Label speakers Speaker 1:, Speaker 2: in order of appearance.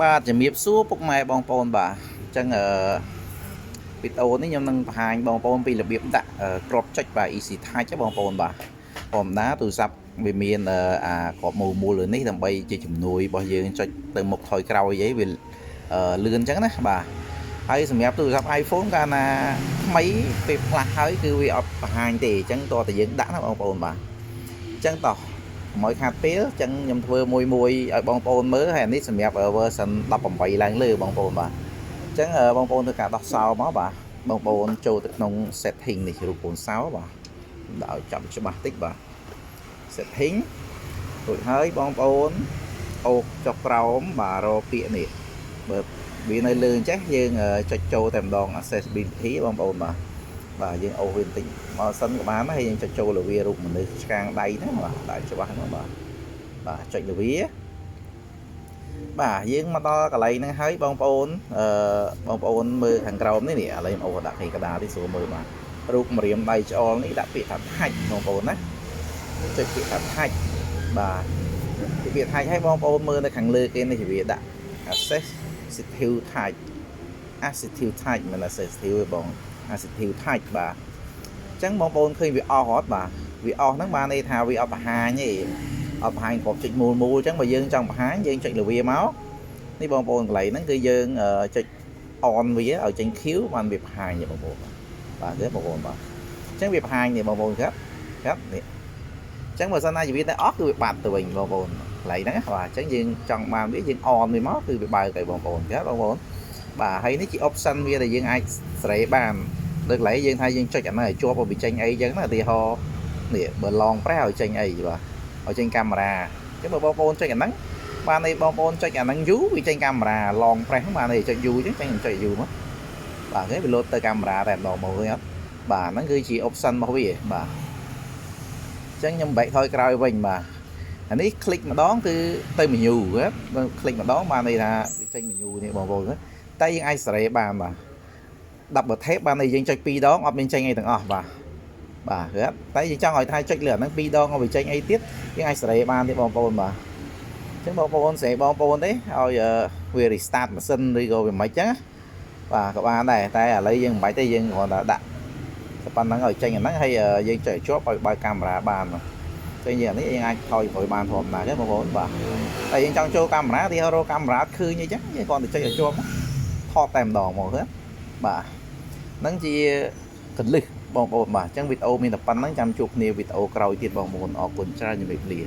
Speaker 1: បាទជំរាបសួរពុកម៉ែបងប្អូនបាទអញ្ចឹងវីដេអូនេះខ្ញុំនឹងបង្ហាញបងប្អូនពីរបៀបដាក់គ្រាប់ចុចបាទ Easy Touch បងប្អូនបាទធម្មតាទូរស័ព្ទវាមានគ្រាប់មូលនេះដើម្បីជាជំនួយរបស់យើងចុចទៅមុខថយក្រោយអីវាលឿនអញ្ចឹងណាបាទហើយសម្រាប់ទូរស័ព្ទ iPhone កាលណាថ្មីពេលផ្លាស់ហើយគឺវាអត់បង្ហាញទេអញ្ចឹងតោះតែយើងដាក់ណាបងប្អូនបាទអញ្ចឹងតោះកុំឲ្យខាតពេលអញ្ចឹងខ្ញុំធ្វើមួយឲ្យបងប្អូនមើលហើយអានេះសម្រាប់ version 18ឡើងលើបងប្អូនបាទអញ្ចឹងបងប្អូនធ្វើការដោះសោមកបាទបងប្អូនចូលទៅក្នុង setting នេះរូបកូនសោបាទដាក់ឲ្យចាំច្បាស់តិចបាទ setting រួចហើយបងប្អូនអូសចុះក្រោមបាទរកពាក្យនេះបើវានៅលើអញ្ចេះយើងចុចចូលតែម្ដង accessibility បងប្អូនបាទយើងអូសវាបន្តិចមកសិនក៏បានហើយយើងចុចចូលលើវារូបមនុស្សឆ្កាងដៃហ្នឹងបាទដាក់ច្បាស់ហ្នឹងបាទចុចលើវាបាទយើងមកដល់កន្លែងហ្នឹងហើយបងប្អូនបងប្អូនមើលខាងក្រោមនេះឥឡូវអូសដាក់កដាទីស្រួលមើលបាទរូបម្រាមដៃច្អល់នេះដាក់ពាក្យថា touch បងប្អូនណាចុចពាក្យថា touch បាទពាក្យ touch ឲ្យបងប្អូនមើលនៅខាងលើគេនេះវាដាក់ assistive touch assistive touch មិន assistive ទេបង assistive touch បាទអញ្ចឹងបងប្អូនឃើញវាអស់អត់បាទវាអស់ហ្នឹងបានន័យថាវាអត់បង្ហាញទេអត់បង្ហាញគ្រាប់ចុចមូលអញ្ចឹងបើយើងចង់បង្ហាញយើងចុចលើវាមកនេះបងប្អូនកន្លែងហ្នឹងគឺយើងចុច on វាឲ្យចេញ Q បានវាបង្ហាញទេបងប្អូនបាទទេបងប្អូនបាទអញ្ចឹងវាបង្ហាញនេះបងប្អូនครับនេះអញ្ចឹងបើសិនណាជាវាតែអស់គឺវាបាត់ទៅវិញបងប្អូនកន្លែងហ្នឹងបាទអញ្ចឹងយើងចង់បានវាយើង on វាមកគឺវាបើកទៅបងប្អូនครับបងប្អូនបាទហើយនេះជា option វាដែលយើងអាចសេរីបានលើកន្លែងយើងថាយើងចុចអាហ្នឹងឲ្យជាប់ឲ្យវាចេញអីអញ្ចឹងណាឧទាហរណ៍នេះបើ long press ឲ្យចេញអីបាទឲ្យចេញកាមេរ៉ាអញ្ចឹងបើបងប្អូនចុចអាហ្នឹងបានន័យបងប្អូនចុចអាហ្នឹងយូរវាចេញកាមេរ៉ា long press ហ្នឹងបានន័យចុចយូរអញ្ចឹងចេញចុចយូរមកបាទគេវាលោតទៅកាមេរ៉ាតែម្ដងមកឃើញអត់បាទហ្នឹងគឺជា option របស់វាបាទអញ្ចឹងខ្ញុំបែកថយក្រោយវិញបាទអានេះคลิកម្ដងគឺទៅ menu បើคลิកម្ដងបានន័យថាវាចេញ menu នេះបងប្អូនតែយើងអាចសេរីបានបាទ double tap បានន័យយើងចុច2ដងអត់មានចេញអីទាំងអស់បាទតែយើងចង់ឲ្យថាចុចលើអាហ្នឹង2ដងឲ្យវាចេញអីទៀតយើងអាចសេរីបានទេបងប្អូនបាទអញ្ចឹងបងប្អូនសេរីបងប្អូនទេឲ្យវា restart ម៉ាស៊ីនឬក៏វាមិនអញ្ចឹងបាទក៏បានដែរតែឥឡូវយើងមិនបាច់ទេយើងគ្រាន់តែដាក់តែប៉ុណ្្នឹងឲ្យចេញអាហ្នឹងហើយយើងចុចជាប់ឲ្យបើកកាមេរ៉ាបានចេញយ៉ាងនេះយើងអាចថយក្រោយបានធម្មតាទេបងប្អូនបាទតែយើងចង់ចូលកាមេរ៉ាទីរកកាមេរ៉ាឃើញអីចឹងយើងគ្រាន់តែចុចឲ្យជាប់ថតតែម្ដងមកទៅបាទហ្នឹងជាកលឹះបងប្អូនបាទអញ្ចឹងវីដេអូមានតែប៉ុណ្្នឹងចាំជួបគ្នាវីដេអូក្រោយទៀតបងប្អូនអរគុណច្រើនជំរាបលា